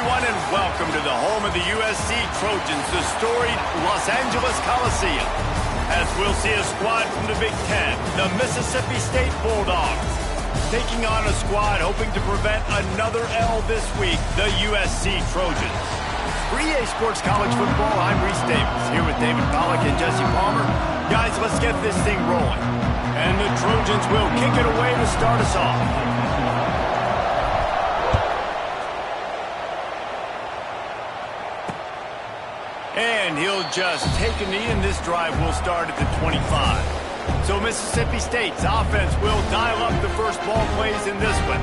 everyone, and welcome to the home of the USC Trojans, the storied Los Angeles Coliseum. As we'll see a squad from the Big Ten, the Mississippi State Bulldogs, taking on a squad hoping to prevent another L this week, the USC Trojans. For EA Sports College Football, I'm Reese Davis, here with David Pollack and Jesse Palmer. Guys, let's get this thing rolling. And the Trojans will kick it away to start us off. And he'll just take a knee, and this drive will start at the 25. So Mississippi State's offense will dial up the first ball plays in this one.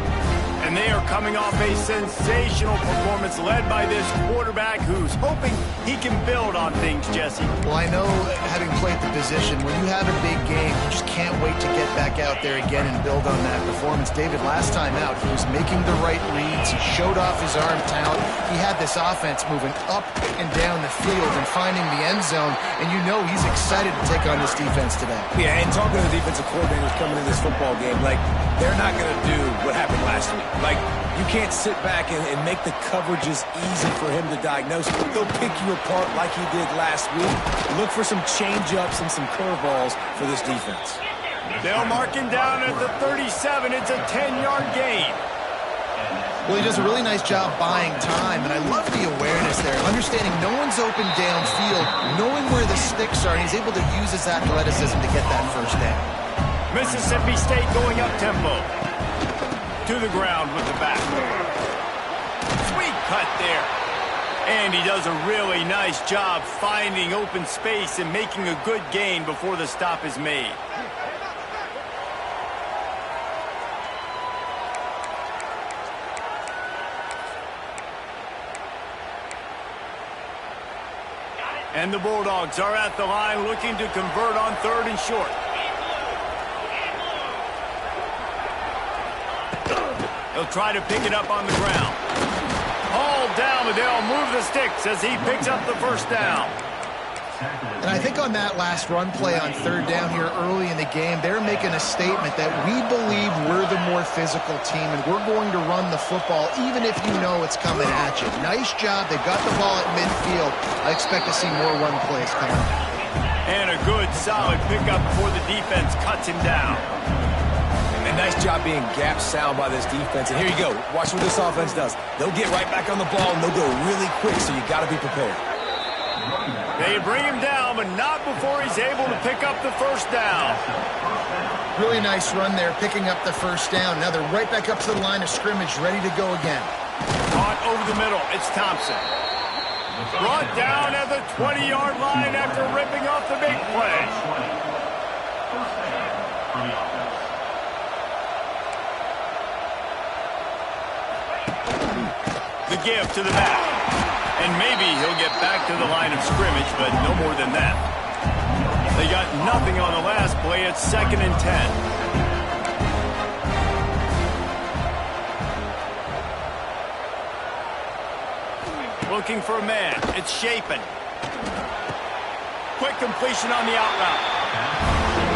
And they are coming off a sensational performance led by this quarterback who's hoping he can build on things, Jesse. Well, I know, having played the position, when you have a big game, you just can't wait to get back out there again and build on that performance. David, last time out, he was making the right reads. He showed off his arm talent. He had this offense moving up and down the field and finding the end zone. And you know he's excited to take on this defense today. Yeah, and talking to the defensive coordinators coming in this football game, like, they're not going to do what happened last week. Like, you can't sit back and make the coverages easy for him to diagnose. They'll pick you apart like he did last week. Look for some change-ups and some curveballs for this defense. They'll mark him down at the 37. It's a 10-yard gain. Well, he does a really nice job buying time, and I love the awareness there. Understanding no one's open downfield, knowing where the sticks are, and he's able to use his athleticism to get that first down. Mississippi State going up tempo. To the ground with the back. Sweet cut there. And he does a really nice job finding open space and making a good gain before the stop is made. And the Bulldogs are at the line looking to convert on 3rd and short. He'll try to pick it up on the ground. Hauled down, but they'll move the sticks as he picks up the first down. And I think on that last run play on 3rd down here early in the game, they're making a statement that we believe we're the more physical team and we're going to run the football even if you know it's coming at you. Nice job. They've got the ball at midfield. I expect to see more run plays coming up. And a good, solid pickup before the defense cuts him down. And nice job being gap sound by this defense. And here you go. Watch what this offense does. They'll get right back on the ball, and they'll go really quick, so you got to be prepared. They bring him down, but not before he's able to pick up the first down. Really nice run there, picking up the first down. Now they're right back up to the line of scrimmage, ready to go again. Caught over the middle. It's Thompson. Brought down at the 20-yard line after ripping off the big play. The give to the back. And maybe he'll get back to the line of scrimmage, but no more than that. They got nothing on the last play. It's 2nd and 10. Looking for a man. It's Shapen. Quick completion on the out route.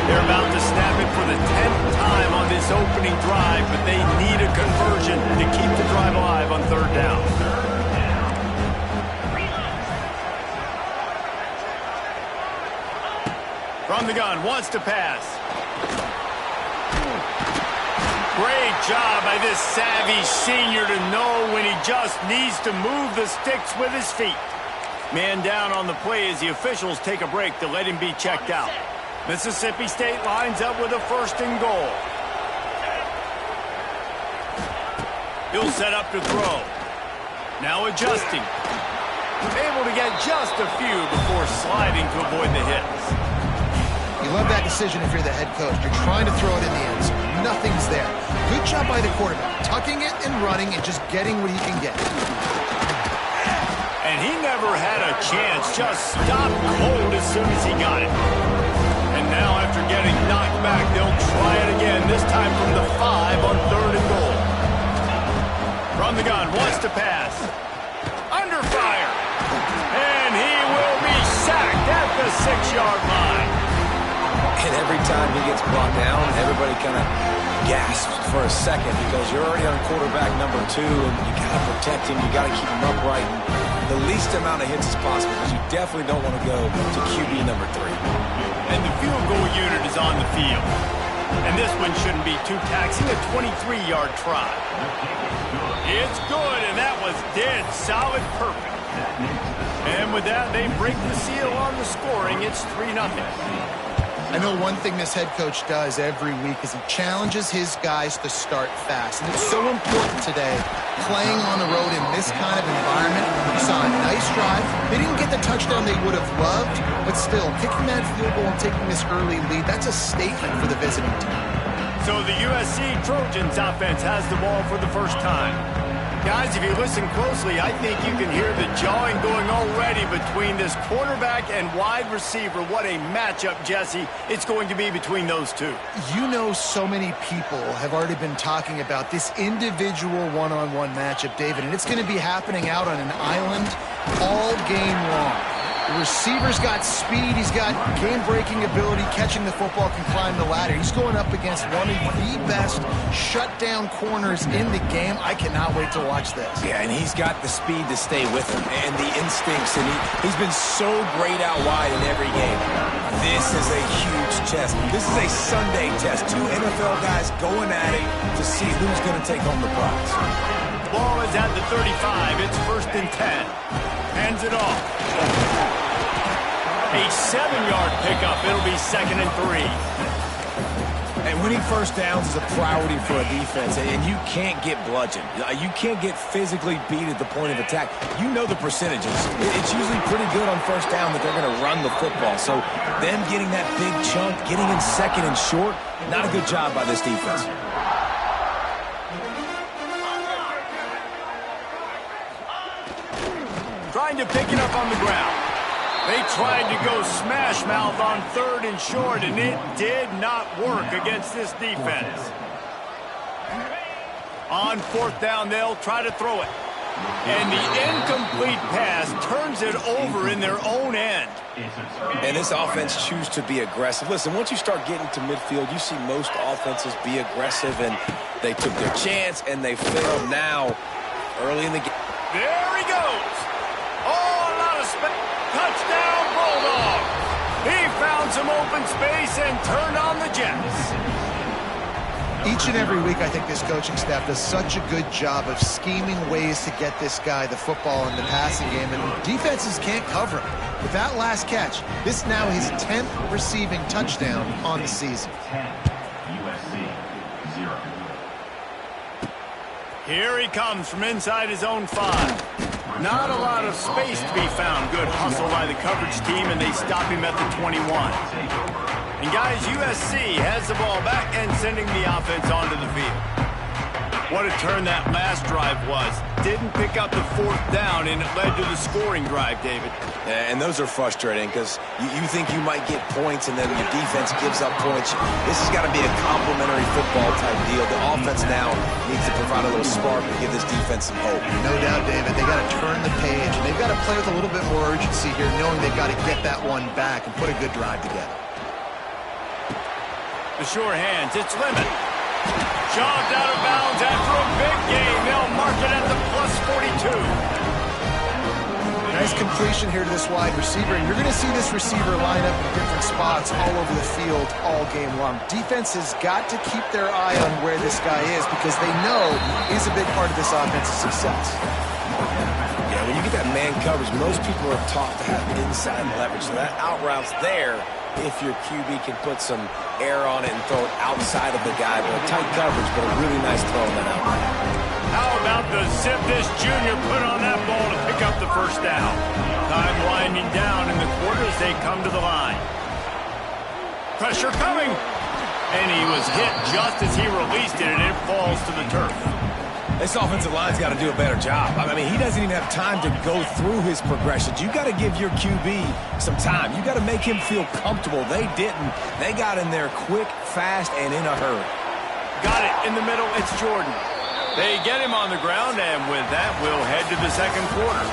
They're about to snap it for the 10th time on this opening drive, but they need a conversion to keep the drive alive on 3rd down. From the gun, wants to pass. Great job by this savvy senior to know when he just needs to move the sticks with his feet. Man down on the play as the officials take a break to let him be checked out. Mississippi State lines up with a 1st and goal. He'll set up to throw. Now adjusting. Able to get just a few before sliding to avoid the hits. You love that decision if you're the head coach. You're trying to throw it in the end zone. Nothing's there. Good job by the quarterback. Tucking it and running and just getting what he can get. And he never had a chance. Just stopped cold as soon as he got it. And now after getting knocked back, they'll try it again, this time from the 5 on 3rd and goal. From the gun, wants to pass. Under fire. And he will be sacked at the 6-yard line. And every time he gets brought down, everybody kind of gasps for a second because you're already on quarterback number 2, and you got to protect him. You got to keep him upright. And the least amount of hits as possible because you definitely don't want to go to QB number 3. And the field goal unit is on the field. And this one shouldn't be too taxing, a 23-yard try. It's good, and that was dead solid perfect. And with that, they break the seal on the scoring. It's 3-0. I know one thing this head coach does every week is he challenges his guys to start fast. And it's so important today, playing on the road in this kind of environment. You saw a nice drive. They didn't get the touchdown they would have loved, but still, kicking that field goal and taking this early lead, that's a statement for the visiting team. So the USC Trojans offense has the ball for the first time. Guys, if you listen closely, I think you can hear the jawing going already between this quarterback and wide receiver. What a matchup, Jesse, it's going to be between those two. You know, so many people have already been talking about this individual one-on-one matchup, David, and it's going to be happening out on an island all game long. The receiver's got speed. He's got game-breaking ability. Catching the football, can climb the ladder. He's going up against one of the best shutdown corners in the game. I cannot wait to watch this. Yeah, and he's got the speed to stay with him and the instincts, and he's been so great out wide in every game. This is a huge test. This is a Sunday test. 2 NFL guys going at it to see who's going to take home the prize. Ball is at the 35. It's 1st and 10. Hands it off. A 7-yard pickup. It'll be 2nd and 3. And winning first downs is a priority for a defense, and you can't get bludgeoned. You can't get physically beat at the point of attack. You know the percentages. It's usually pretty good on first down that they're going to run the football. So them getting that big chunk, getting in 2nd and short, not a good job by this defense. Trying to pick it up on the ground. They tried to go smash mouth on 3rd and short, and it did not work against this defense. On 4th down, they'll try to throw it. And the incomplete pass turns it over in their own end. And this offense chooses to be aggressive. Listen, once you start getting to midfield, you see most offenses be aggressive, and they took their chance, and they failed now early in the game. There he goes. Oh, a lot of space. Touchdown, Bulldogs. He found some open space and turned on the Jets. Each and every week, I think this coaching staff does such a good job of scheming ways to get this guy the football in the passing game, and defenses can't cover him. With that last catch, this now his 10th receiving touchdown on the season. Here he comes from inside his own 5. Not a lot of space to be found. Good hustle by the coverage team, and they stop him at the 21. And guys, USC has the ball back and sending the offense onto the field. What a turn that last drive was. Didn't pick up the 4th down, and it led to the scoring drive, David. Yeah, and those are frustrating because you think you might get points, and then your defense gives up points. This has got to be a complimentary football type deal. The offense now needs to provide a little spark to give this defense some hope. No doubt, David. They got to turn the page, and they've got to play with a little bit more urgency here, knowing they've got to get that one back and put a good drive together. The sure hands, it's Lemon. Jogged out of bounds after a big game. They'll mark it at the +42. Nice completion here to this wide receiver, and you're going to see this receiver line up in different spots all over the field all game long. Defense has got to keep their eye on where this guy is because they know he's a big part of this offense's success. Yeah, when you get that man coverage, most people are taught to have inside leverage. So that out route's there if your QB can put some air on it and throw it outside of the guy. But a tight coverage, but a really nice throw on that out route. How about the zip this junior put on that ball to pick up the 1st down? Time winding down in the quarter as they come to the line. Pressure coming. And he was hit just as he released it, and it falls to the turf. This offensive line's got to do a better job. I mean, he doesn't even have time to go through his progressions. You got to give your QB some time. You got to make him feel comfortable. They didn't. They got in there quick, fast, and in a hurry. Got it in the middle. It's Jordan. They get him on the ground, and with that, we'll head to the 2nd quarter.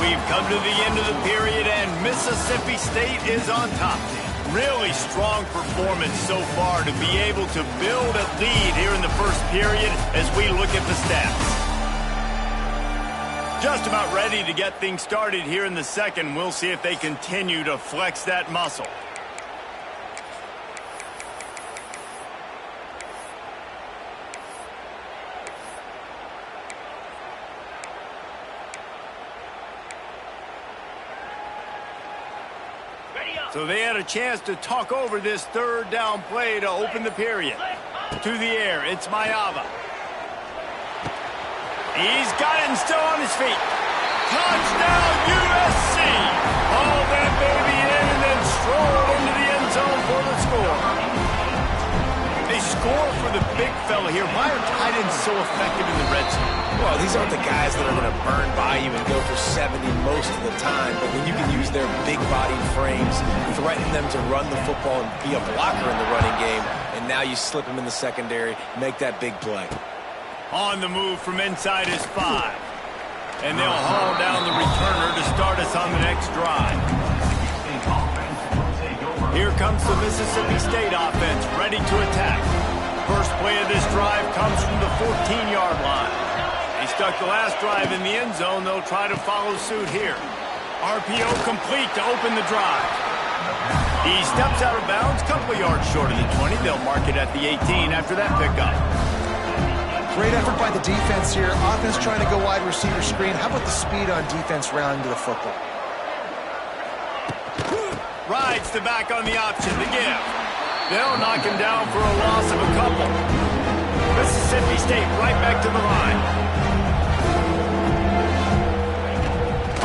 We've come to the end of the period, and Mississippi State is on top. Really strong performance so far to be able to build a lead here in the first period as we look at the stats. Just about ready to get things started here in the second. We'll see if they continue to flex that muscle. So they had a chance to talk over this third down play to open the period. To the air, it's Mayava. He's got it and still on his feet. Touchdown, USC! Haul that baby in and then stroll into the end zone for the score. They score for the big fella here. Why are tight ends so effective in the red zone? Well, these aren't the guys that are going to burn by you and go for 70 most of the time, but when you can use their big-bodied frames, threaten them to run the football and be a blocker in the running game, and now you slip them in the secondary, make that big play. On the move from inside his 5. And they'll haul down the returner to start us on the next drive. Here comes the Mississippi State offense, ready to attack. First play of this drive comes from the 14-yard line. They stuck the last drive in the end zone. They'll try to follow suit here. RPO complete to open the drive. He steps out of bounds, couple yards short of the 20. They'll mark it at the 18 after that pickup. Great effort by the defense here. Offense trying to go wide receiver screen. How about the speed on defense rounding to the football? Rides the back on the option to give. They'll knock him down for a loss of a couple. Mississippi State right back to the line.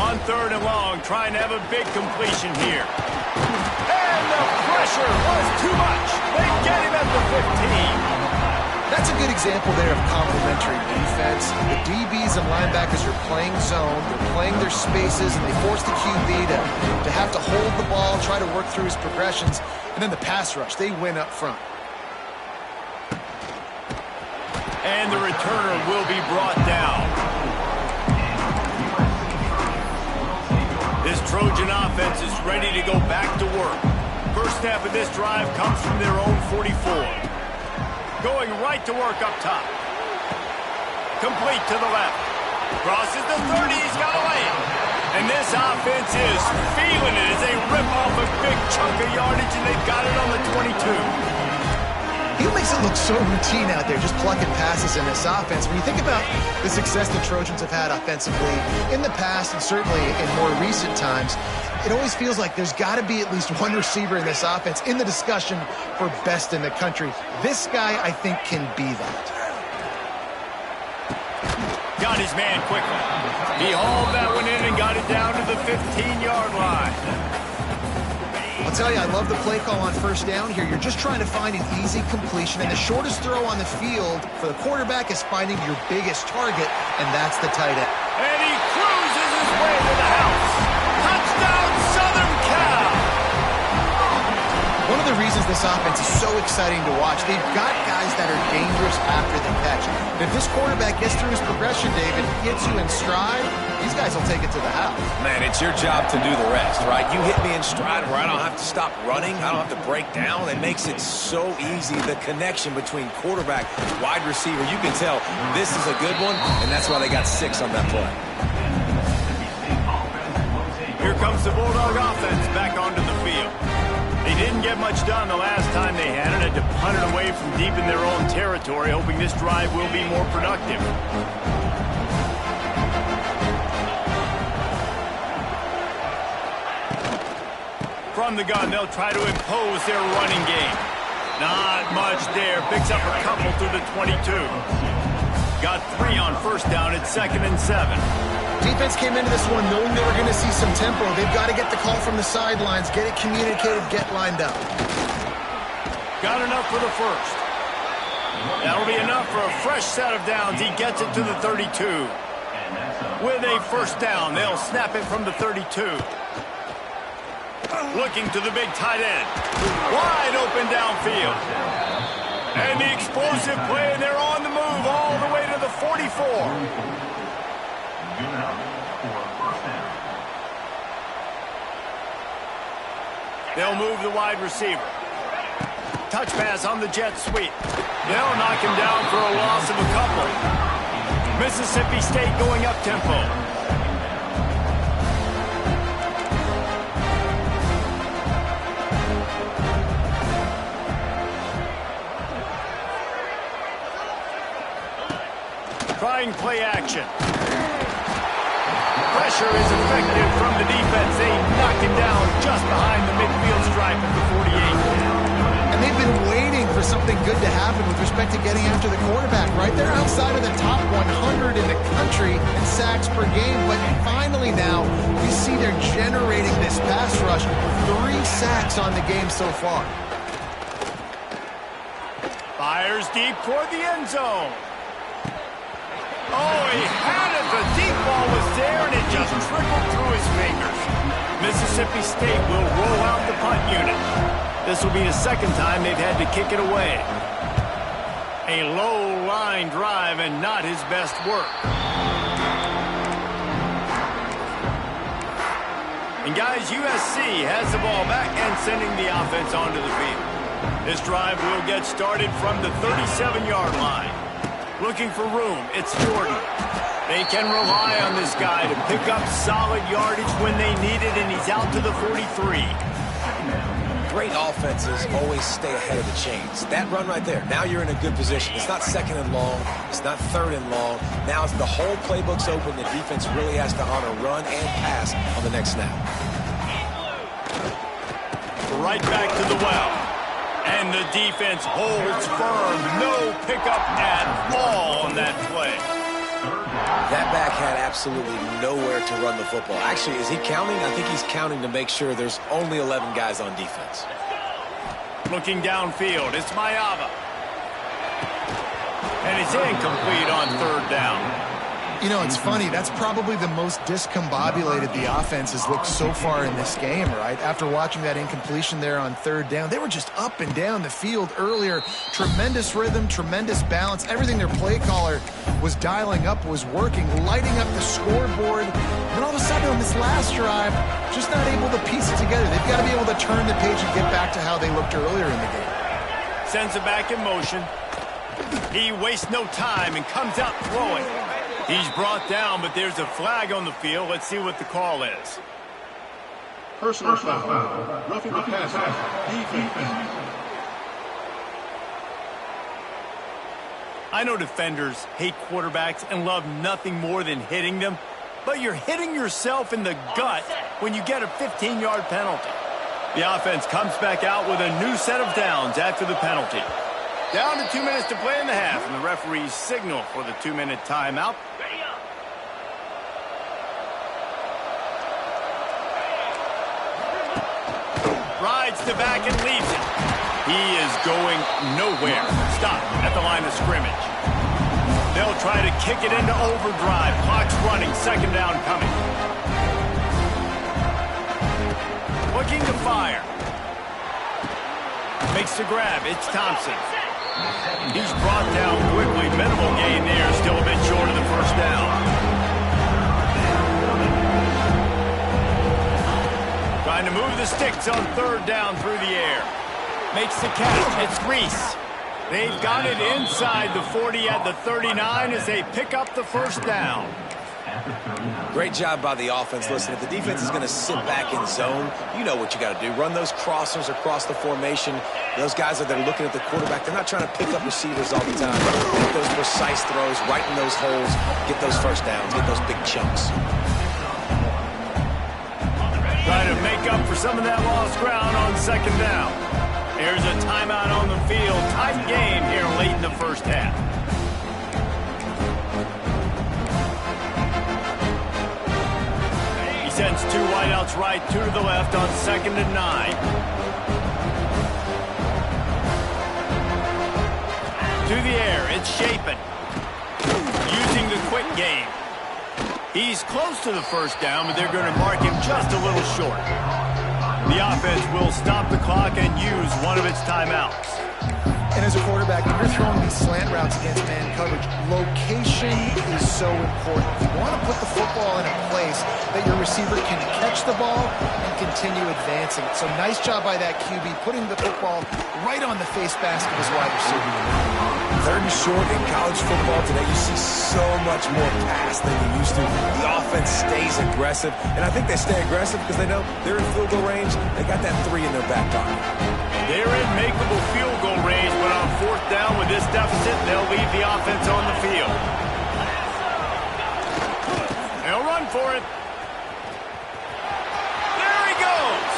On third and long, trying to have a big completion here. And the pressure was too much. They get him at the 15. That's a good example there of complementary defense. The DBs and linebackers are playing zone, they're playing their spaces, and they force the QB to have to hold the ball, try to work through his progressions, and then the pass rush, they win up front. And the returner will be brought down. This Trojan offense is ready to go back to work. First snap of this drive comes from their own 44. Going right to work up top. Complete to the left. Crosses the 30. He's got away. And this offense is feeling it as they rip off a big chunk of yardage, and they've got it on the 22. He makes it look so routine out there, just plucking passes in this offense. When you think about the success the Trojans have had offensively in the past and certainly in more recent times, it always feels like there's got to be at least one receiver in this offense in the discussion for best in the country. This guy, I think, can be that. Got his man quickly. He hauled that one in and got it down to the 15-yard line. I'll tell you, I love the play call on first down here. You're just trying to find an easy completion, and the shortest throw on the field for the quarterback is finding your biggest target, and that's the tight end. And he cruises his way to the house. Touchdown, Southern Cal! One of the reasons this offense is so exciting to watch, they've got guys that are dangerous after the catch. And if this quarterback gets through his progression, David, gets you in stride, these guys will take it to the house. Man, it's your job to do the rest, right? You hit me in stride where I don't have to stop running. I don't have to break down. It makes it so easy. The connection between quarterback, wide receiver, you can tell this is a good one, and that's why they got 6 on that play. Here comes the Bulldog offense back onto the field. They didn't get much done the last time they had it. Had to punt it away from deep in their own territory, hoping this drive will be more productive. From the gun, they'll try to impose their running game. Not much there. Picks up a couple through the 22. Got 3 on first down at 2nd and 7. Defense came into this one knowing they were going to see some tempo. They've got to get the call from the sidelines, get it communicated, get lined up. Got enough for the first. That'll be enough for a fresh set of downs. He gets it to the 32. With a first down, they'll snap it from the 32. Looking to the big tight end. Wide open downfield. And the explosive play, and they're on the move all the way to the 44. They'll move the wide receiver. Touch pass on the jet sweep. They'll knock him down for a loss of a couple. Mississippi State going up tempo. Trying play action. Pressure is effective from the defense. They knock him down just behind the midfield stripe at the 48. And they've been waiting for something good to happen with respect to getting after the quarterback, right? They're outside of the top 100 in the country in sacks per game, but finally now we see they're generating this pass rush. 3 sacks on the game so far. Fires deep toward the end zone. Oh, he had it. The deep ball was there, and it just trickled through his fingers. Mississippi State will roll out the punt unit. This will be the second time they've had to kick it away. A low line drive and not his best work. And guys, USC has the ball back and sending the offense onto the field. This drive will get started from the 37-yard line. Looking for room, it's Jordan. They can rely on this guy to pick up solid yardage when they need it, and he's out to the 43. Great offenses always stay ahead of the chains. That run right there, now you're in a good position. It's not second and long. It's not third and long. Now it's the whole playbook's open. The defense really has to honor run and pass on the next snap. Right back to the well. And the defense holds firm. No pickup at all on that play. That back had absolutely nowhere to run the football. Actually, is he counting? I think he's counting to make sure there's only 11 guys on defense. Looking downfield, it's Mayava. And it's incomplete on third down. You know, it's funny. That's probably the most discombobulated the offense has looked so far in this game, right? After watching that incompletion there on third down, they were just up and down the field earlier. Tremendous rhythm, tremendous balance. Everything their play caller was dialing up was working, lighting up the scoreboard. And all of a sudden on this last drive, just not able to piece it together. They've got to be able to turn the page and get back to how they looked earlier in the game. Sends it back in motion. He wastes no time and comes out throwing. He's brought down, but there's a flag on the field. Let's see what the call is. Personal foul. Roughing the passer. Defense. I know defenders hate quarterbacks and love nothing more than hitting them, but you're hitting yourself in the gut when you get a 15-yard penalty. The offense comes back out with a new set of downs after the penalty. Down to 2 minutes to play in the half, and the referees signal for the 2-minute timeout. Rides to back and leaves it. He is going nowhere. Stop at the line of scrimmage. They'll try to kick it into overdrive. Clock's running. Second down coming. Looking to fire. Makes the grab. It's Thompson. He's brought down quickly. Minimal gain there. Still a bit short of the first down. Trying to move the sticks on third down through the air. Makes the catch. It's Reese. They've got it inside the 40 at the 39 as they pick up the first down. Great job by the offense. Listen, if the defense is going to sit back in zone, you know what you got to do. Run those crossers across the formation. Those guys that are looking at the quarterback, they're not trying to pick up receivers all the time. Make those precise throws, right in those holes, get those first downs, get those big chunks. Trying to make up for some of that lost ground on second down. There's a timeout on the field. Tight game here late in the first half. He sends two wideouts right, two to the left on 2nd and 9. To the air, it's Shapen. Using the quick game. He's close to the first down, but they're going to mark him just a little short. The offense will stop the clock and use one of its timeouts. And as a quarterback, when you're throwing these slant routes against man coverage, location is so important. You want to put the football in a place that your receiver can catch the ball and continue advancing. So nice job by that QB, putting the football right on the face mask of his wide receiver. Third and short in college football today, you see so much more pass than you used to. The offense stays aggressive, and I think they stay aggressive because they know they're in field goal range. They got that 3 in their back pocket. They're in makeable field goal range, but on fourth down with this deficit, they'll leave the offense on the field. They'll run for it. There he goes.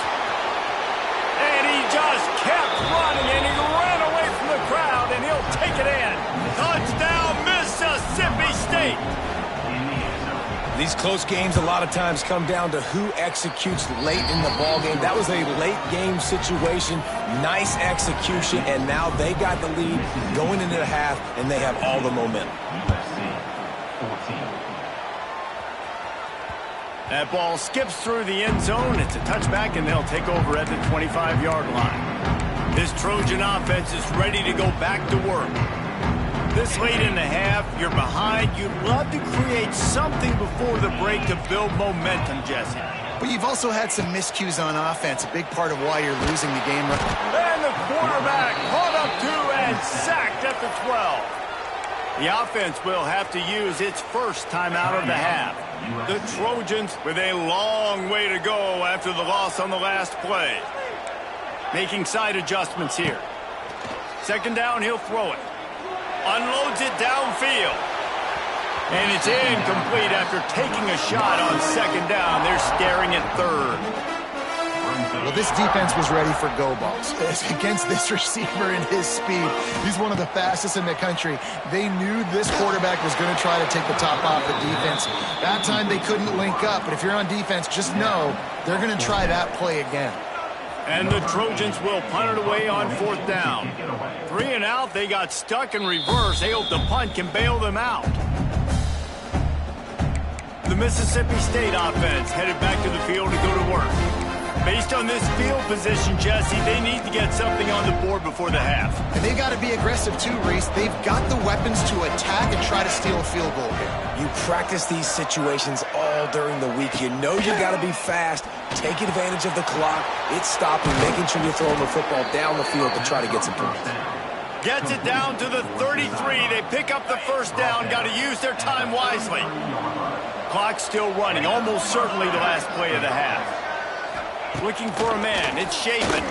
And he just kept running, and he ran away from the crowd, and he'll take it in. Touchdown, Mississippi State. These close games a lot of times come down to who executes late in the ball game. That was a late game situation. Nice execution, and now they got the lead going into the half, and they have all the momentum. That ball skips through the end zone. It's a touchback, and they'll take over at the 25-yard line. This Trojan offense is ready to go back to work. This late in the half, you're behind. You'd love to create something before the break to build momentum, Jesse. But you've also had some miscues on offense, a big part of why you're losing the game. And the quarterback caught up to and sacked at the 12. The offense will have to use its first timeout of the half. The Trojans with a long way to go after the loss on the last play. Making side adjustments here. Second down, he'll throw it. Unloads it downfield. And it's incomplete after taking a shot on second down. They're staring at third. Well, this defense was ready for go balls. Against this receiver and his speed, he's one of the fastest in the country. They knew this quarterback was going to try to take the top off the defense. That time they couldn't link up, but if you're on defense, just know they're going to try that play again. And the Trojans will punt it away on fourth down. 3 and out, they got stuck in reverse. They hope the punt can bail them out. The Mississippi State offense headed back to the field to go to work. Based on this field position, Jesse, they need to get something on the board before the half. And they've got to be aggressive too, Reese. They've got the weapons to attack and try to steal a field goal here. You practice these situations all during the week. You know you got to be fast, take advantage of the clock. It's stopping, making sure you're throwing the football down the field to try to get some points. Gets it down to the 33. They pick up the first down. Got to use their time wisely. Clock's still running. Almost certainly the last play of the half. Looking for a man. It's Shapen.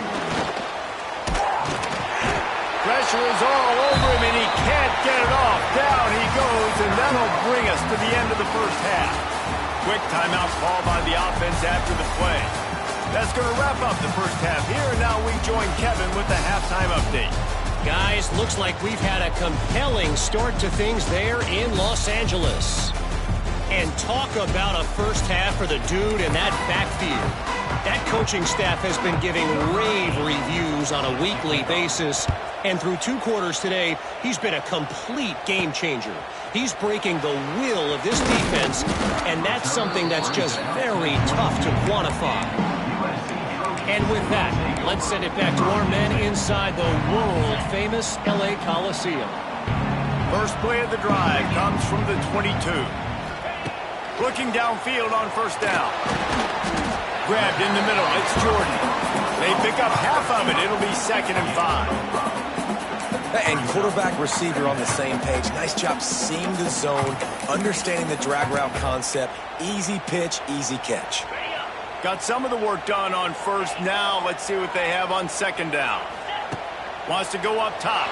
Pressure is all over him, and he can't get it off. Down he goes, and that'll bring us to the end of the first half. Quick timeout call by the offense after the play. That's going to wrap up the first half here, and now we join Kevin with the halftime update. Guys, looks like we've had a compelling start to things there in Los Angeles. And talk about a first half for the dude in that backfield. That coaching staff has been giving rave reviews on a weekly basis. And through 2 quarters today, he's been a complete game changer. He's breaking the will of this defense, and that's something that's just very tough to quantify. And with that, let's send it back to our men inside the world-famous LA Coliseum. First play of the drive comes from the 22. Looking downfield on first down. Grabbed in the middle. It's Jordan. They pick up half of it. It'll be 2nd and 5. And quarterback receiver on the same page. Nice job seeing the zone, understanding the drag route concept. Easy pitch, easy catch. Got some of the work done on first. Now let's see what they have on second down. Wants to go up top.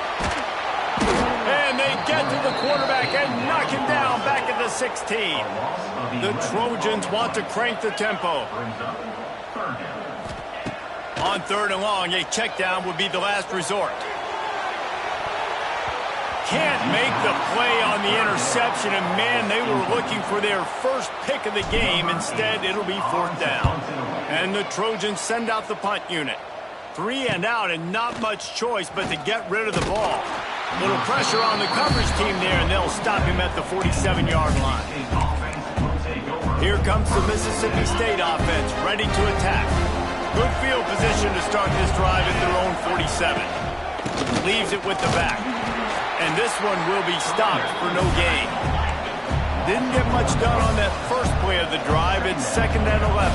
And they get to the quarterback and knock him down back at the 16. The Trojans want to crank the tempo. On 3rd and long, a check down would be the last resort. Can't make the play on the interception, and man, they were looking for their first pick of the game. Instead, it'll be 4th down. And the Trojans send out the punt unit. 3 and out, and not much choice but to get rid of the ball. Little pressure on the coverage team there, and they'll stop him at the 47-yard line. Here comes the Mississippi State offense, ready to attack. Good field position to start this drive at their own 47. Leaves it with the back. And this one will be stopped for no gain. Didn't get much done on that first play of the drive. It's 2nd and 11.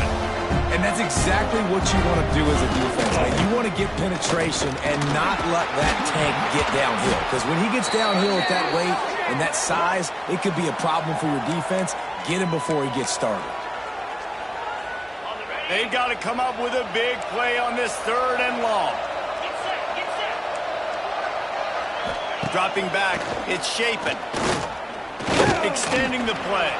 And that's exactly what you want to do as a defense. Like, you want to get penetration and not let that tank get downhill. Because when he gets downhill at that weight and that size, it could be a problem for your defense. Get him before he gets started. They've got to come up with a big play on this 3rd and long. Dropping back, it's Shapen. Extending the play.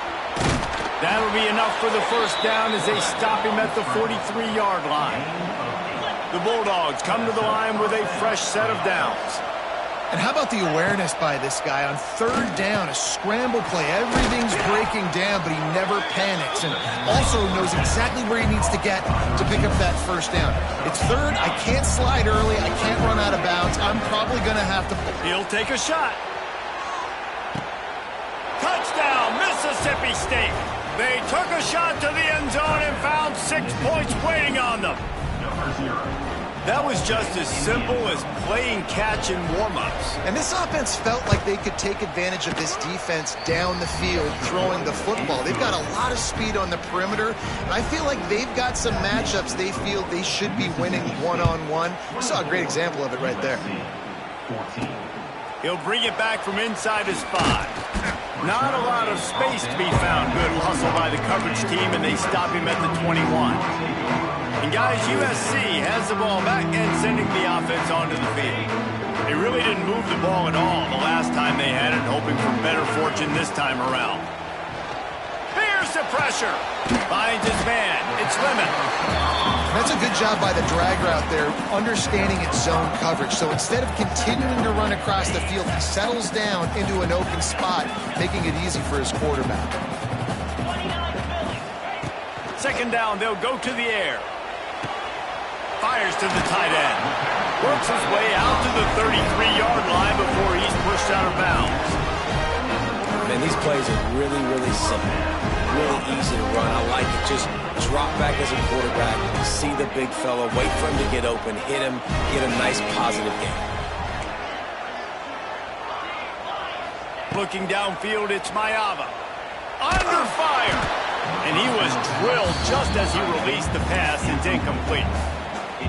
That'll be enough for the first down as they stop him at the 43-yard line. The Bulldogs come to the line with a fresh set of downs. And how about the awareness by this guy on 3rd down, a scramble play. Everything's breaking down, but he never panics and also knows exactly where he needs to get to pick up that first down. It's 3rd. I can't slide early. I can't run out of bounds. I'm probably going to have to... He'll take a shot. Touchdown, Mississippi State. They took a shot to the end zone and found 6 points waiting on them. That was just as simple as playing catch and warm-ups. And this offense felt like they could take advantage of this defense down the field throwing the football. They've got a lot of speed on the perimeter, and I feel like they've got some matchups they feel they should be winning one-on-one. We saw a great example of it right there. He'll bring it back from inside his 5. Not a lot of space to be found. Good hustle by the coverage team, and they stop him at the 21. And guys, USC has the ball back and sending the offense onto the field. They really didn't move the ball at all the last time they had it, hoping for better fortune this time around. Here's the pressure. Finds his man. It's Lemon. That's a good job by the drag route there, understanding its zone coverage. So instead of continuing to run across the field, he settles down into an open spot, making it easy for his quarterback. 2nd down, they'll go to the air. Fires to the tight end. Works his way out to the 33-yard line before he's pushed out of bounds. Man, these plays are really, really simple. Really easy to run. I like it. Just drop back as a quarterback, see the big fella, wait for him to get open, hit him, get a nice positive game. Looking downfield, it's Mayava. Under fire! And he was drilled just as he released the pass. It's incomplete.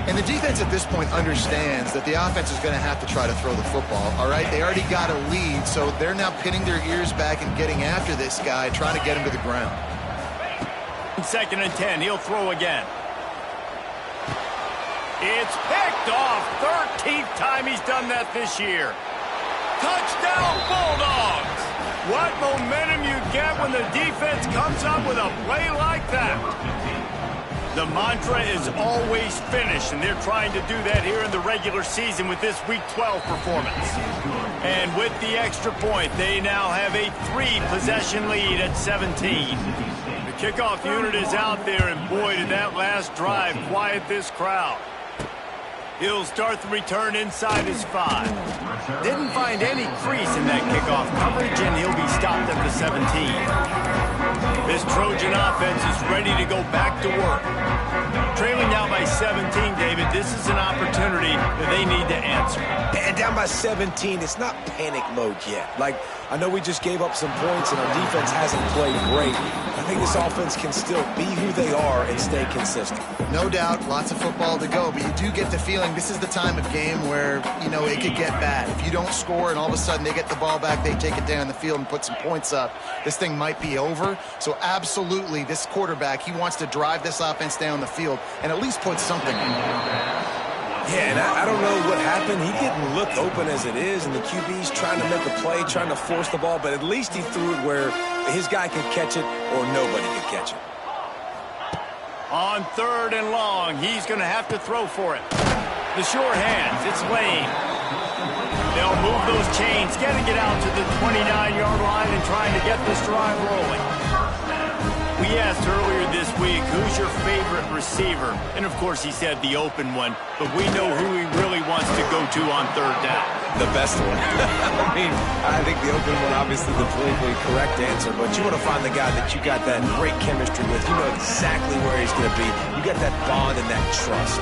And the defense at this point understands that the offense is going to have to try to throw the football, all right? They already got a lead, so they're now pinning their ears back and getting after this guy, trying to get him to the ground. 2nd and 10, he'll throw again. It's picked off. 13th time he's done that this year. Touchdown, Bulldogs! What momentum you get when the defense comes up with a play like that. The mantra is always finish, and they're trying to do that here in the regular season with this Week 12 performance. And with the extra point, they now have a 3-possession lead at 17. The kickoff unit is out there, and boy, did that last drive quiet this crowd. He'll start the return inside his 5. Didn't find any crease in that kickoff coverage, and he'll be stopped at the 17. This Trojan offense is ready to go back to work. Trailing now by 17, David, this is an opportunity that they need to answer. And down by 17, it's not panic mode yet. Like, I know we just gave up some points and our defense hasn't played great. I think this offense can still be who they are and stay consistent. No doubt, lots of football to go, but you do get the feeling this is the time of game where, you know, it could get bad. If you don't score and all of a sudden they get the ball back, they take it down the field and put some points up, this thing might be over. So absolutely, this quarterback, he wants to drive this offense down the field and at least put something in. Yeah, and I don't know what happened. He didn't look open as it is, and the QB's trying to make a play, trying to force the ball, but at least he threw it where his guy could catch it or nobody could catch it. On 3rd and long, he's going to have to throw for it. The sure hands, it's Lane. They'll move those chains, getting it out to the 29-yard line and trying to get this drive rolling. We asked earlier this week, who's your favorite receiver? And, of course, he said the open one, but we know who he really wants to go to on 3rd down. The best one. I mean, I think the open one, obviously the politically correct answer, but you want to find the guy that you got that great chemistry with. You know exactly where he's going to be. You got that bond and that trust.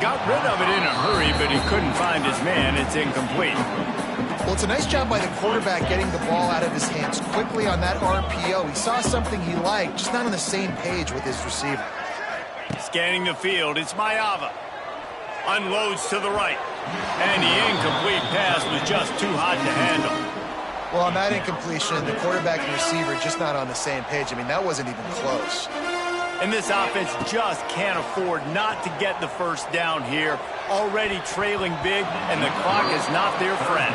Got rid of it in a hurry, but he couldn't find his man. It's incomplete. Well, it's a nice job by the quarterback getting the ball out of his hands quickly on that RPO. He saw something he liked, just not on the same page with his receiver. Scanning the field, it's Mayava. Unloads to the right. And the incomplete pass was just too hot to handle. Well, on that incompletion, the quarterback and receiver just not on the same page. I mean, that wasn't even close. And this offense just can't afford not to get the first down here. Already trailing big, and the clock is not their friend.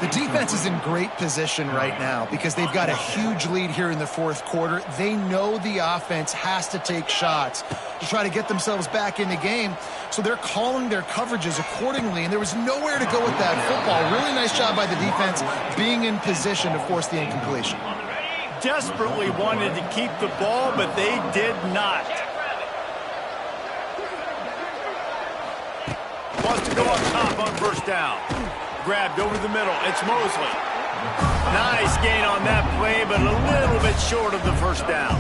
The defense is in great position right now because they've got a huge lead here in the fourth quarter. They know the offense has to take shots to try to get themselves back in the game, so they're calling their coverages accordingly, and there was nowhere to go with that football. Really nice job by the defense being in position to force the incompletion. Desperately wanted to keep the ball, but they did not. Wants to go up top on first down. Grabbed over the middle. It's Mosley. Nice gain on that play, but a little bit short of the first down.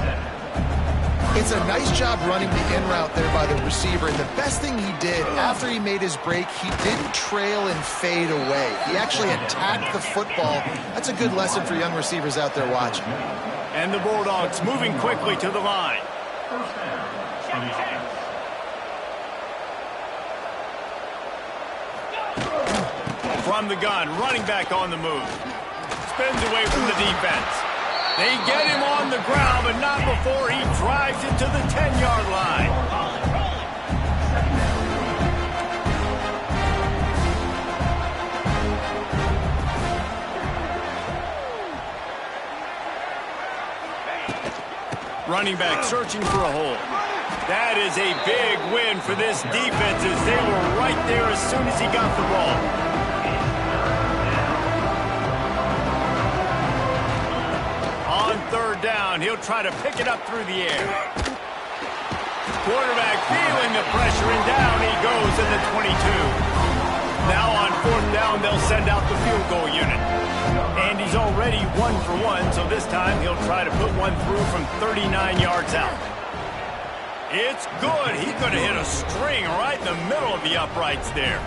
It's a nice job running the in route there by the receiver, and the best thing he did after he made his break, he didn't trail and fade away. He actually attacked the football. That's a good lesson for young receivers out there watching. And the Bulldogs moving quickly to the line. From the gun, running back on the move. Spins away from the defense. They get him on the ground, but not before he drives it to the 10-yard line. Running back searching for a hole. That is a big win for this defense as they were right there as soon as he got the ball. On third down, he'll try to pick it up through the air. Quarterback feeling the pressure, and down he goes in the 22. Now on fourth down, they'll send out the field goal unit. And he's already 1 for 1, so this time he'll try to put one through from 39 yards out. It's good. He could have hit a string right in the middle of the uprights there.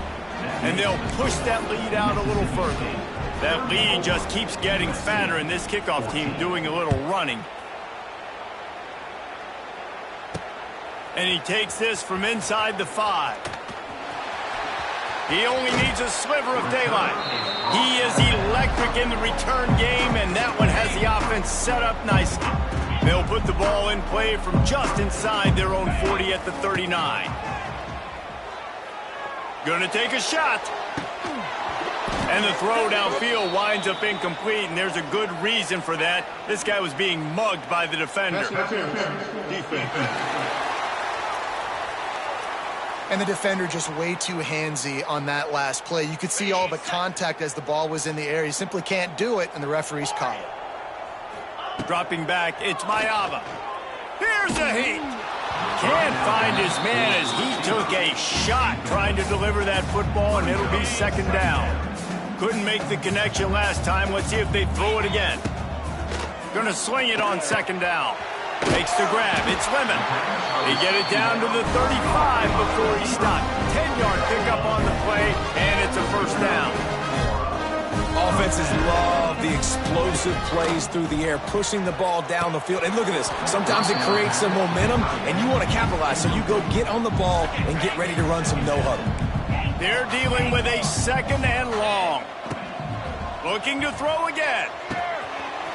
And they'll push that lead out a little further. That lead just keeps getting fatter, and this kickoff team doing a little running. And he takes this from inside the 5. He only needs a sliver of daylight. He is electric in the return game, and that one has the offense set up nicely. They'll put the ball in play from just inside their own 40 at the 39. Gonna take a shot. And the throw downfield winds up incomplete, and there's a good reason for that. This guy was being mugged by the defender. And the defender just way too handsy on that last play. You could see all the contact as the ball was in the air. He simply can't do it, and the referees caught it. Dropping back, it's Mayava. Here's a heat. Can't find his man as he took a shot trying to deliver that football, and it'll be second down. Couldn't make the connection last time. Let's see if they throw it again. Gonna swing it on second down. Makes the grab. It's Lemon. They get it down to the 35 before he stopped. 10-yard pickup on the play, and it's a first down. Offenses love the explosive plays through the air, pushing the ball down the field. And look at this. Sometimes it creates some momentum, and you want to capitalize. So you go get on the ball and get ready to run some no-huddle. They're dealing with a second and long. Looking to throw again.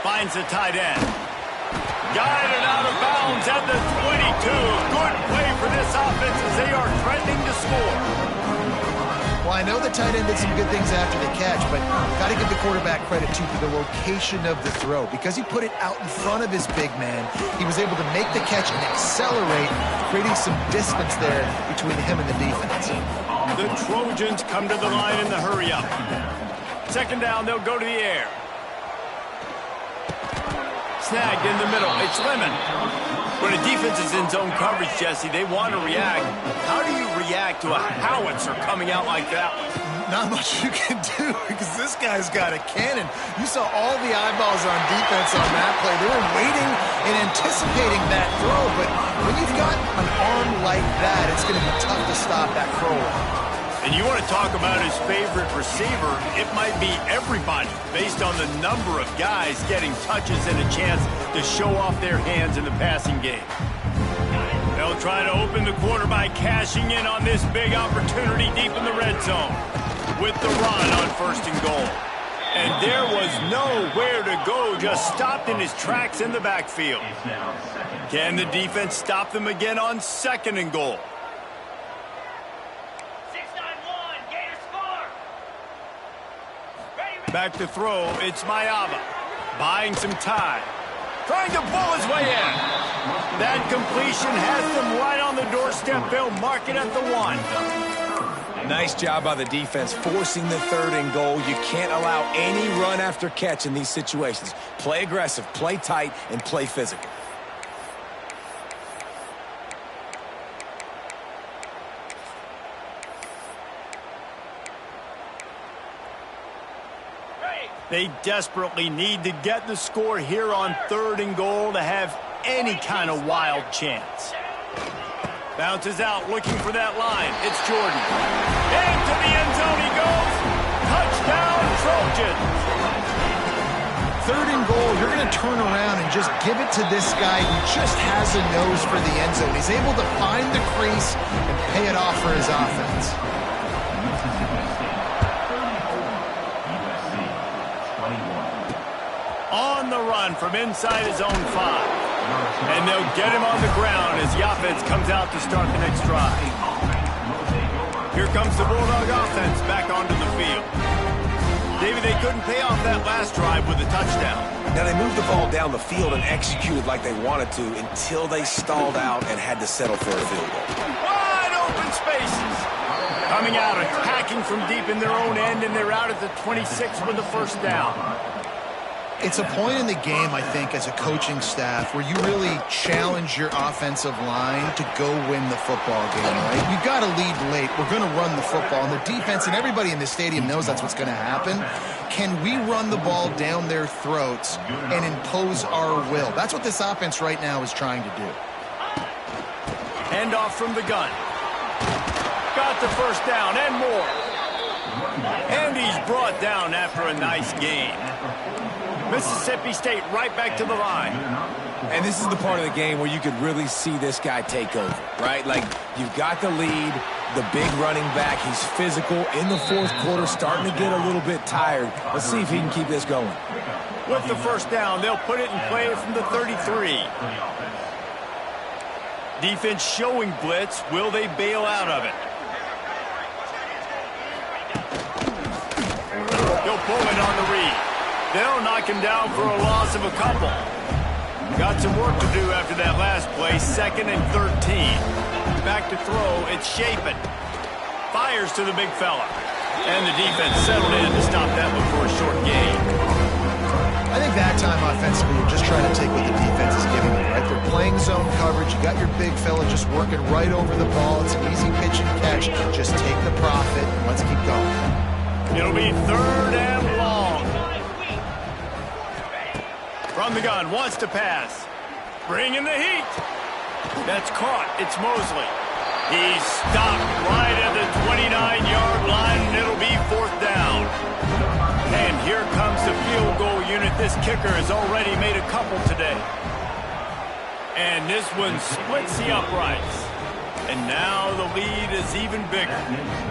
Finds the tight end. Guided out of bounds at the 22. Good play for this offense as they are threatening to score. Well, I know the tight end did some good things after the catch, but got to give the quarterback credit, too, for the location of the throw. Because he put it out in front of his big man, he was able to make the catch and accelerate, creating some distance there between him and the defense. The Trojans come to the line in the hurry-up. Second down, they'll go to the air. Snagged in the middle. It's Lemon. When a defense is in zone coverage, Jesse, they want to react. How do you react to a howitzer coming out like that? Not much you can do because this guy's got a cannon. You saw all the eyeballs on defense on that play. They were waiting and anticipating that throw, but when you've got an arm arm like that, it's going to be tough to stop that curl. And you want to talk about his favorite receiver, it might be everybody based on the number of guys getting touches and a chance to show off their hands in the passing game. They'll try to open the quarter by cashing in on this big opportunity deep in the red zone with the run on 1st and goal. And there was nowhere to go, just stopped in his tracks in the backfield. Can the defense stop them again on 2nd and goal? Back to throw, it's Mayava. Buying some time. Trying to pull his way in. That completion has them right on the doorstep. They'll mark it at the 1. Nice job by the defense, forcing the 3rd and goal. You can't allow any run after catch in these situations. Play aggressive, play tight, and play physical. They desperately need to get the score here on 3rd and goal to have any kind of wild chance. Bounces out, looking for that line. It's Jordan. Into the end zone he goes. Touchdown, Trojans. 3rd and goal, you're going to turn around and just give it to this guy who just has a nose for the end zone. He's able to find the crease and pay it off for his offense. On the run from inside his own 5. And they'll get him on the ground as Yafes comes out to start the next drive. Here comes the Bulldog offense back onto the field. David, they couldn't pay off that last drive with a touchdown. Now, they moved the ball down the field and executed like they wanted to until they stalled out and had to settle for a field goal. Wide open spaces. Coming out, attacking from deep in their own end, and they're out at the 26 with the 1st down. It's a point in the game, I think, as a coaching staff where you really challenge your offensive line to go win the football game, right? You got to lead late. We're going to run the football. And the defense and everybody in the stadium knows that's what's going to happen. Can we run the ball down their throats and impose our will? That's what this offense right now is trying to do. Hand off from the gun. Got the 1st down and more. And he's brought down after a nice gain. Mississippi State right back to the line. And this is the part of the game where you could really see this guy take over, right? Like, you've got the lead, the big running back. He's physical in the 4th quarter, starting to get a little bit tired. Let's see if he can keep this going. With the 1st down, they'll put it in play from the 33. Defense showing blitz. Will they bail out of it? They'll pull it on the read. They'll knock him down for a loss of a couple. Got some work to do after that last play. 2nd and 13. Back to throw. It's Chapin. Fires to the big fella. And the defense settled in to stop that before a short gain. I think that time offensively, you're just trying to take what the defense is giving you, right? They're playing zone coverage. You got your big fella just working right over the ball. It's an easy pitch and catch. Just take the profit and let's keep going. It'll be 3rd and long. From the gun, wants to pass. Bringing the heat. That's caught. It's Mosley. He's stopped right at the 29-yard line, and it'll be 4th down. And here comes the field goal unit. This kicker has already made a couple today. And this one splits the uprights. And now the lead is even bigger.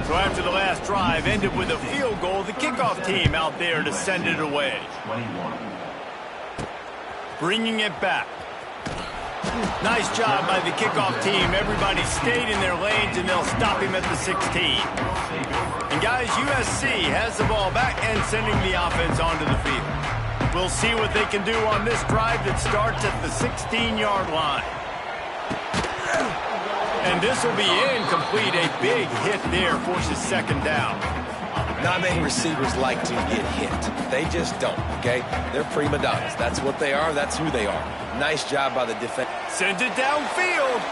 So after the last drive ended with a field goal, the kickoff team out there to send it away. Bringing it back. Nice job by the kickoff team. Everybody stayed in their lanes, and they'll stop him at the 16. And guys, USC has the ball back and sending the offense onto the field. We'll see what they can do on this drive that starts at the 16-yard line. And this will be incomplete. A big hit there forces 2nd down. Not many receivers like to get hit. They just don't, okay? They're prima donnas. That's what they are. That's who they are. Nice job by the defense. Sends it downfield.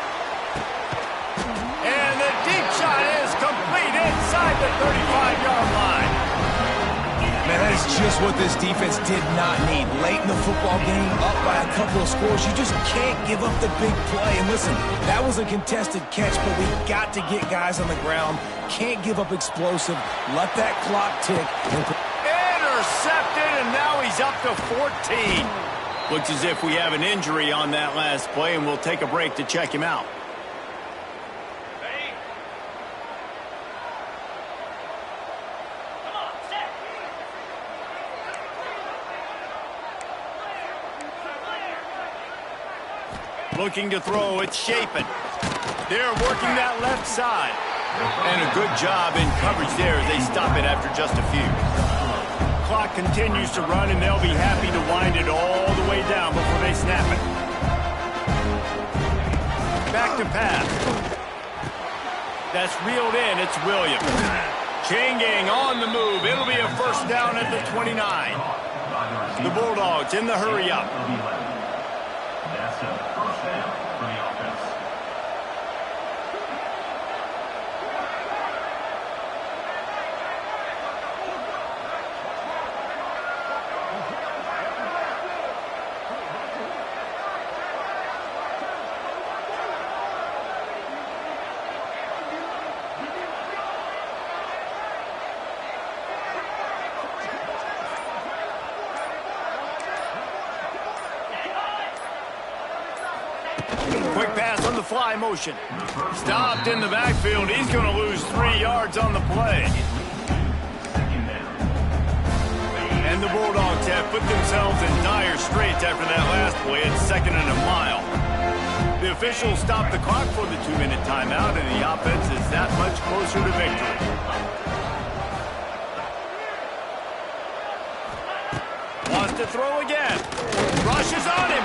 And the deep shot is complete inside the 35-yard line. Man, that is just what this defense did not need. Late in the football game, up by a couple of scores, you just can't give up the big play. And listen, that was a contested catch, but we got to get guys on the ground. Can't give up explosive. Let that clock tick. Intercepted, and now he's up to 14. Looks as if we have an injury on that last play, and we'll take a break to check him out. Looking to throw, it's Shapen. They're working that left side. And a good job in coverage there as they stop it after just a few. Clock continues to run, and they'll be happy to wind it all the way down before they snap it. Back to pass. That's reeled in. It's Williams. Chain gang on the move. It'll be a first down at the 29. The Bulldogs in the hurry up. That's a first down for the offense. Quick pass on the fly motion. Stopped in the backfield. He's going to lose 3 yards on the play. And the Bulldogs have put themselves in dire straits after that last play at 2nd and a mile. The officials stopped the clock for the 2-minute timeout, and the offense is that much closer to victory. Wants to throw again. Rushes on him.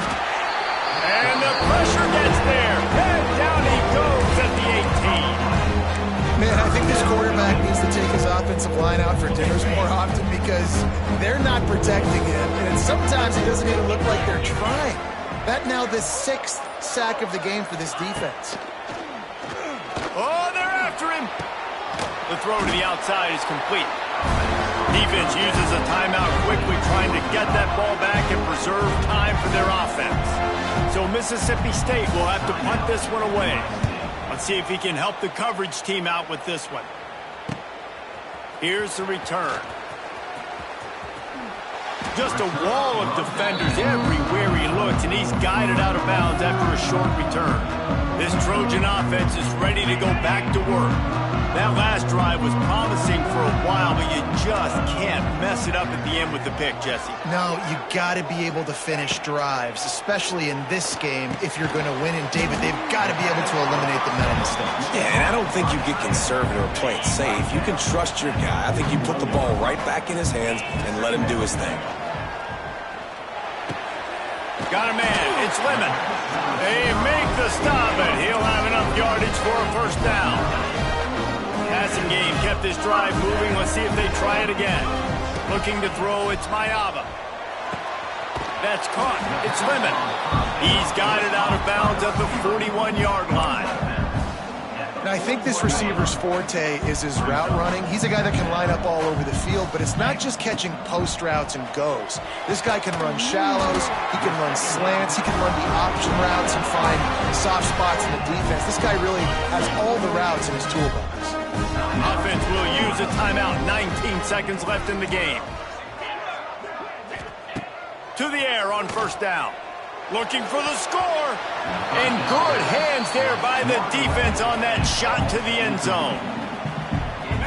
And the pressure gets there. And down he goes at the 18. Man, I think this quarterback needs to take his offensive line out for dinners more often because they're not protecting him. And sometimes it doesn't even look like they're trying. That now the 6th sack of the game for this defense. Oh, they're after him. The throw to the outside is complete. Defense uses a timeout quickly, trying to get that ball back and preserve time for their offense. So Mississippi State will have to punt this one away. Let's see if he can help the coverage team out with this one. Here's the return. Just a wall of defenders everywhere he looks, and he's guided out of bounds after a short return. This Trojan offense is ready to go back to work. That last drive was promising for a while, but you just can't mess it up at the end with the pick, Jesse. No, you got to be able to finish drives, especially in this game if you're going to win. And, David, they've got to be able to eliminate the mental mistakes. Yeah, and I don't think you get conservative or play it safe. You can trust your guy. I think you put the ball right back in his hands and let him do his thing. Got a man. It's Lemon. They make the stop, and he'll have enough yardage for a first down. Passing game kept this drive moving. Let's see if they try it again. Looking to throw, it's Mayava. That's caught. It's Lemon. He's got it out of bounds at the 41-yard line. And I think this receiver's forte is his route running. He's a guy that can line up all over the field, but it's not just catching post routes and goes. This guy can run shallows, he can run slants, he can run the option routes and find soft spots in the defense. This guy really has all the routes in his toolbox. Offense will use a timeout. 19 seconds left in the game. To the air on first down. Looking for the score. And good hands there by the defense on that shot to the end zone.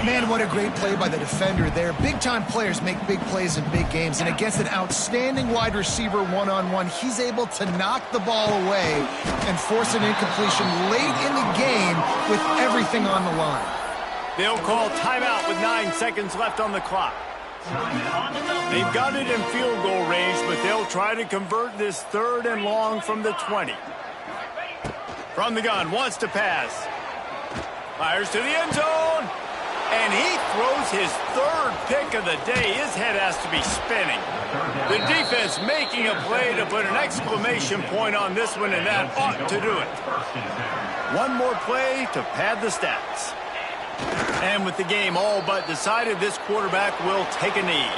Man, what a great play by the defender there. Big-time players make big plays in big games, and against an outstanding wide receiver one-on-one, he's able to knock the ball away and force an incompletion late in the game with everything on the line. They'll call timeout with 9 seconds left on the clock. They've got it in field goal range, but they'll try to convert this 3rd and long from the 20. From the gun, wants to pass. Fires to the end zone. And he throws his 3rd pick of the day. His head has to be spinning. The defense making a play to put an exclamation point on this one, and that ought to do it. One more play to pad the stats. And with the game all but decided, this quarterback will take a knee.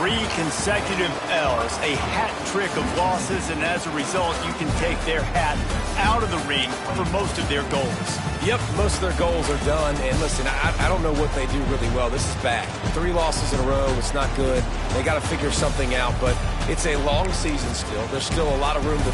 3 consecutive L's, a hat trick of losses, and as a result, you can take their hat out of the ring for most of their goals. Yep, most of their goals are done. And listen, I don't know what they do really well. This is bad. 3 losses in a row. It's not good. They got to figure something out, but it's a long season still. There's still a lot of room to